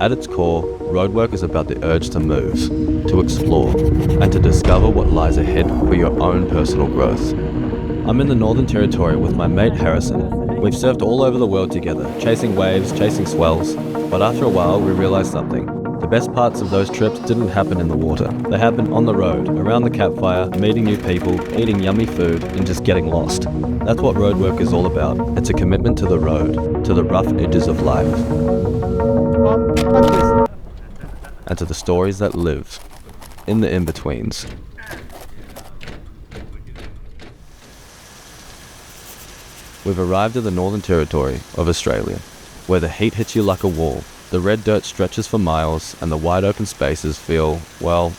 At its core, roadwork is about the urge to move, to explore, and to discover what lies ahead for your own personal growth. I'm in the Northern Territory with my mate Harrison. We've surfed all over the world together, chasing waves, chasing swells, but after a while we realized something. The best parts of those trips didn't happen in the water. They happened on the road, around the campfire, meeting new people, eating yummy food, and just getting lost. That's what roadwork is all about. It's a commitment to the road, to the rough edges of life, and to the stories that live in the in-betweens. We've arrived at the Northern Territory of Australia, where the heat hits you like a wall, the red dirt stretches for miles, and the wide open spaces feel, well,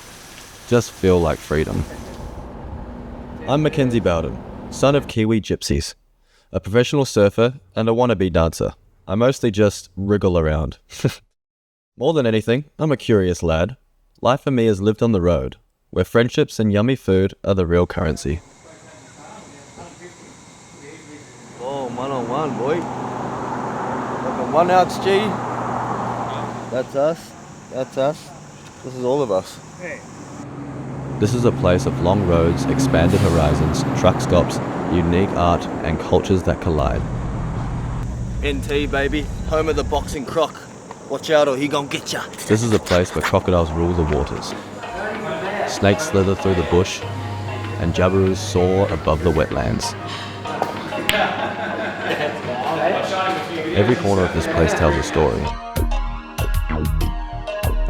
just feel like freedom. I'm McKenzie Bowden, son of Kiwi gypsies, a professional surfer and a wannabe dancer. I mostly just wriggle around. More than anything, I'm a curious lad. Life for me is lived on the road, where friendships and yummy food are the real currency. Oh, 1-on-1, boy. Like a 1 outs, G. That's us. This is all of us. This is a place of long roads, expanded horizons, truck stops, unique art, and cultures that collide. NT, baby. Home of the boxing croc. Watch out or he gon' get ya. This is a place where crocodiles rule the waters. Snakes slither through the bush, and jabberoos soar above the wetlands. Every corner of this place tells a story.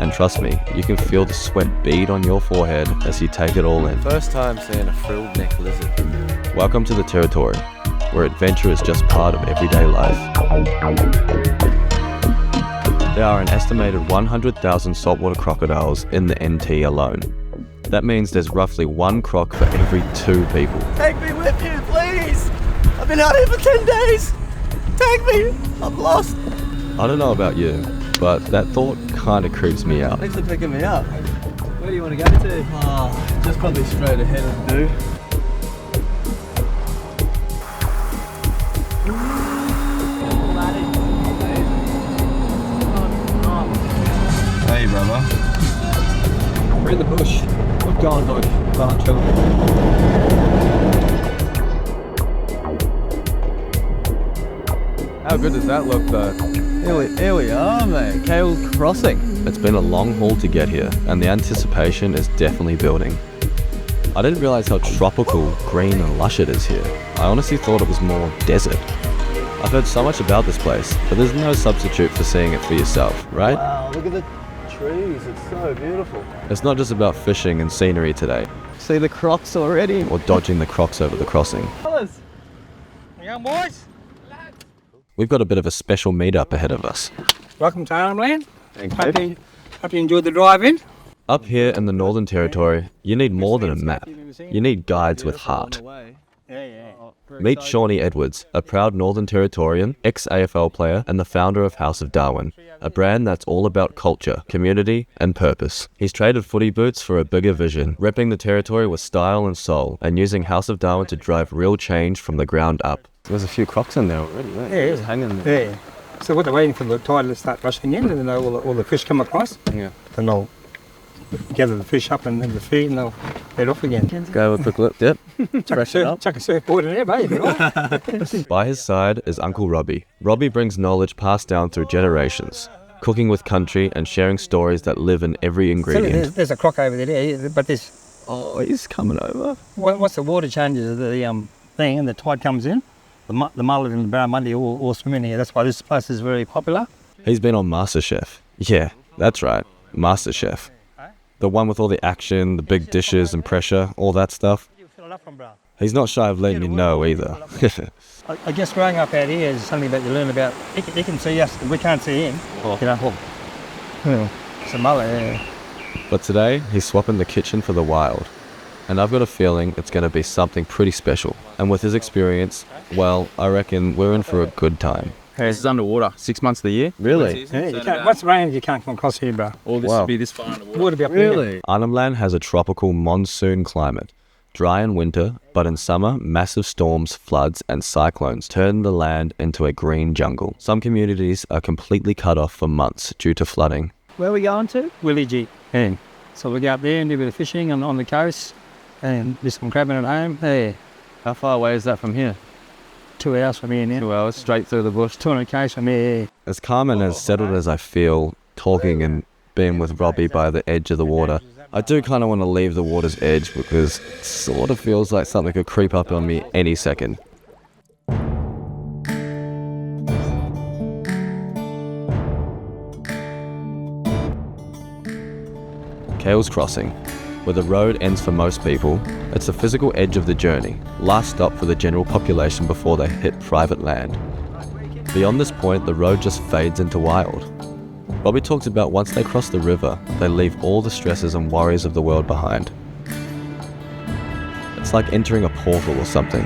And trust me, you can feel the sweat bead on your forehead as you take it all in. First time seeing a frilled neck lizard. Welcome to the territory, where adventure is just part of everyday life. There are an estimated 100,000 saltwater crocodiles in the NT alone. That means there's roughly 1 croc for every 2 people. Take me with you, please! I've been out here for 10 days! Take me! I'm lost! I don't know about you, but that thought kind of creeps me out. Thanks for picking me up. Where do you want to go to? Oh, just probably straight ahead and do. Hey, brother. We're in the bush. We've gone like branch over. How good does that look, though? Here we are, mate. Kale Crossing. It's been a long haul to get here, and the anticipation is definitely building. I didn't realize how tropical, green, and lush it is here. I honestly thought it was more desert. I've heard so much about this place, but there's no substitute for seeing it for yourself, right? Wow, look at the trees. It's so beautiful. It's not just about fishing and scenery today, See the crocs already? or dodging the crocs over the crossing. Fellas, young boys. We've got a bit of a special meetup ahead of us. Welcome to Arnhem. Thanks, Hope you enjoyed the drive in. Up here in the Northern Territory, you need more than a map. You need guides with heart. Meet Shaun Edwards, a proud Northern Territorian, ex-AFL player and the founder of House of Darwin, a brand that's all about culture, community and purpose. He's traded footy boots for a bigger vision, repping the territory with style and soul, and using House of Darwin to drive real change from the ground up. There's a few crocs in there already, right? Yeah, Just hanging there. Yeah. So what they're waiting for the tide to start rushing in, and then all the fish come across. Yeah. Then they'll gather the fish up and then the feed, and they'll head off again. Go have a quick look. Yep. Chuck a surfboard in there, baby. By his side is Uncle Robbie. Robbie brings knowledge passed down through generations, cooking with country and sharing stories that live in every ingredient. There's a croc over there, but there's... Oh, he's coming over. Once the water changes the thing and the tide comes in, the mullet and the barramundi all swim in here. That's why this place is very popular. He's been on MasterChef. Yeah, that's right, MasterChef. The one with all the action, the big dishes and pressure, all that stuff. He's not shy of letting you know either. I guess growing up out here is something that you learn about. He can see us, we can't see him. You know, it's a mullet, yeah. But today, he's swapping the kitchen for the wild. And I've got a feeling it's going to be something pretty special. And with his experience, well, I reckon we're in for a good time. This is underwater, 6 months of the year. Really? Yeah, you can't, once it rains, you can't come across here, bro. All this Wow. will be this far underwater. Water be up Really? Arnhem Land has a tropical monsoon climate. Dry in winter, but in summer, massive storms, floods, and cyclones turn the land into a green jungle. Some communities are completely cut off for months due to flooding. Where are we going to? Willigi. Yeah. So we go up there and do a bit of fishing on the coast and do some crabbing at home. Yeah. How far away is that from here? 2 hours from here now. 2 hours, straight through the bush. 200 k's from here. As calm and as settled as I feel, talking and being with Robbie by the edge of the water, I do kind of want to leave the water's edge because it sort of feels like something could creep up on me any second. Kale's Crossing, where the road ends for most people. It's the physical edge of the journey, last stop for the general population before they hit private land. Beyond this point, the road just fades into wild. Robbie talks about once they cross the river, they leave all the stresses and worries of the world behind. It's like entering a portal or something.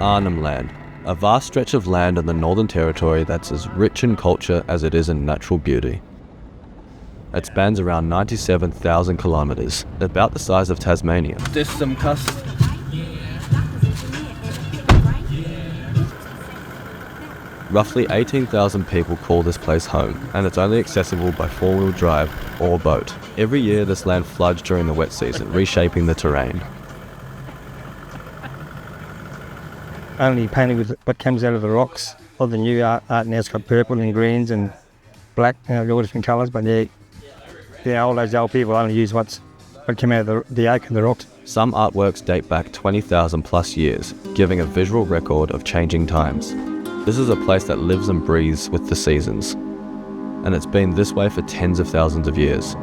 Arnhem Land, a vast stretch of land in the Northern Territory that's as rich in culture as it is in natural beauty. It spans around 97,000 kilometres, about the size of Tasmania. There's some custard. Roughly 18,000 people call this place home, and it's only accessible by four-wheel drive or boat. Every year this land floods during the wet season, reshaping the terrain. Only painted with what comes out of the rocks. All the new art now's got purple and greens and black, all different colours, but all those old people only use what came out of the oak and the rocks. Some artworks date back 20,000 plus years, giving a visual record of changing times. This is a place that lives and breathes with the seasons, and it's been this way for tens of thousands of years.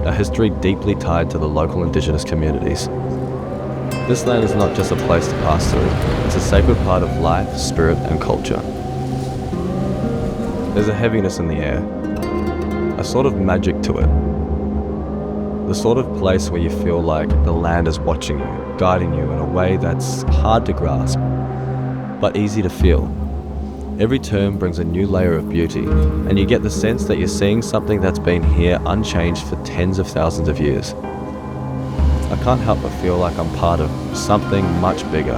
A history deeply tied to the local indigenous communities. This land is not just a place to pass through, it's a sacred part of life, spirit, and culture. There's a heaviness in the air, a sort of magic to it. The sort of place where you feel like the land is watching you, guiding you in a way that's hard to grasp, but easy to feel. Every turn brings a new layer of beauty, and you get the sense that you're seeing something that's been here unchanged for tens of thousands of years. I can't help but feel like I'm part of something much bigger.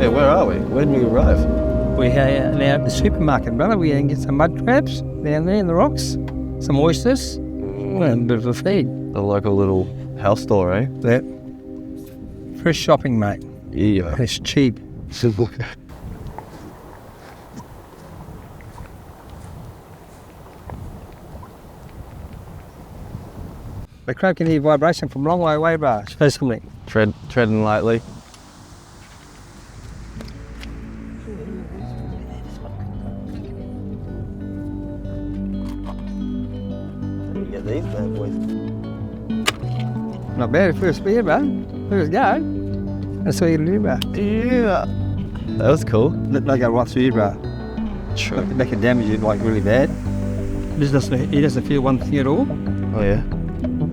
Yeah, where are we? Where did we arrive? We are now at the supermarket, brother. We can get some mud crabs down there in the rocks, some oysters, and a bit of a feed. The local little health store, eh? That fresh shopping, mate. Yeah. It's cheap. The crab can hear vibration from a long way away, bro. Especially. Treading lightly. Get these bad boys. Not bad. First spear, bro. First go. That's what you do, bro. Yeah. That was cool. They go right through you, bro. Sure. They can damage you like really bad. He doesn't feel one thing at all. Oh yeah.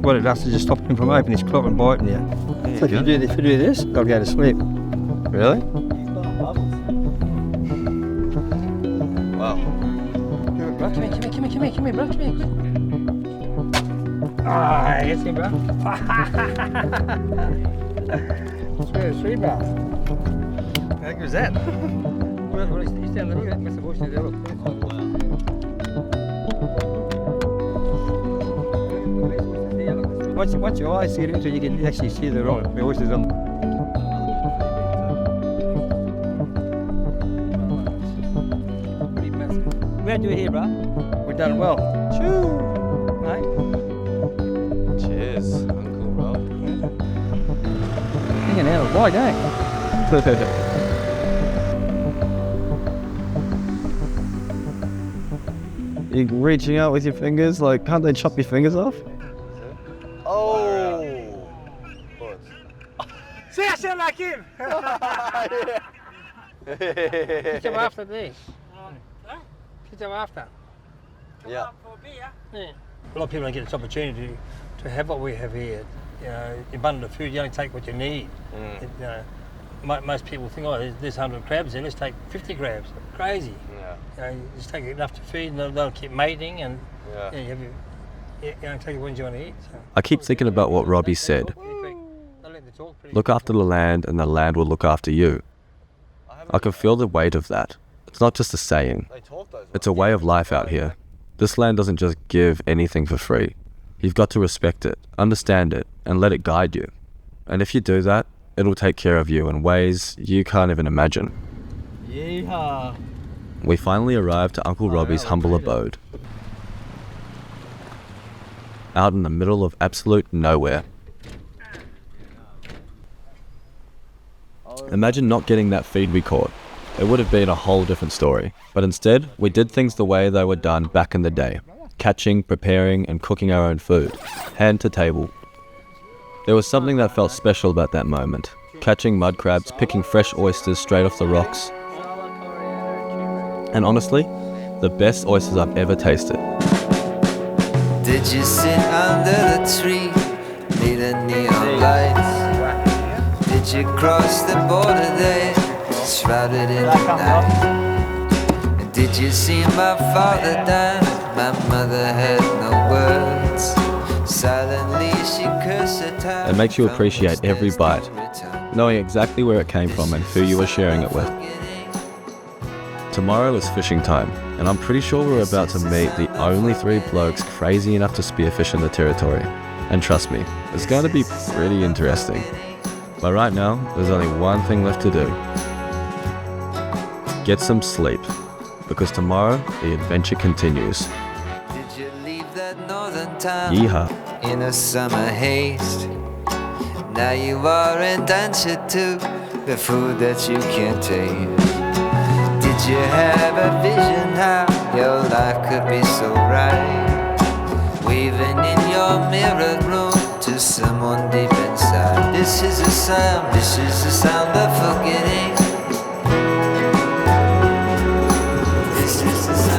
What it does is just stop him from opening his claw and biting you. So if you do this, they'll go to sleep. Really? Wow. Bro, come here, bro, come here. Ah, I get him, bro. It's sweet, bro. How good was that? Well, he's down the road, that must have washed it out. Once your eyes see it into, you can actually see the oysters on. We're doing here, bro. We've done well. Choo! Right? Cheers, Uncle Robbie. Hanging out of wide, eh? You reaching out with your fingers, like, can't they chop your fingers off? Oh! See, I sound like him! Get him after this. Get him after. Yeah. Yeah. A lot of people don't get this opportunity to have what we have here. You know, abundant food, you only take what you need. most people think, oh, there's 100 crabs there, let's take 50 crabs. Crazy. Yeah. You just take enough to feed and they'll keep mating and Yeah. you take the ones you want to eat. So. I keep thinking about what Robbie said. Look after the land and the land will look after you. I can feel the weight of that. It's not just a saying. It's a way of life out here. This land doesn't just give anything for free. You've got to respect it, understand it, and let it guide you. And if you do that, it'll take care of you in ways you can't even imagine. Yeehaw. We finally arrived to Uncle Robbie's humble abode. Out in the middle of absolute nowhere. Imagine not getting that feed we caught. It would have been a whole different story. But instead, we did things the way they were done back in the day. Catching, preparing, and cooking our own food. Hand to table. There was something that felt special about that moment. Catching mud crabs, picking fresh oysters straight off the rocks. And honestly, the best oysters I've ever tasted. Did you sit under the tree, near the neon lights? Did you cross the border there, shrouded in the night? And did you see my father die? My mother had no words. Silently she cursed her time. It makes you appreciate every bite, knowing exactly where it came from and who you were sharing it with. Tomorrow is fishing time, and I'm pretty sure we're about to meet the only 3 blokes crazy enough to spearfish in the territory. And trust me, it's going to be pretty interesting. But right now, there's only one thing left to do. Get some sleep, because tomorrow the adventure continues. Did you leave that northern town Yeehaw. in a summer haste? Now you are in danger to the food that you can't taste. Did you have a vision how your life could be so right? Waving in your mirrored room to someone deep inside. This is the sound of forgetting. This is the sound.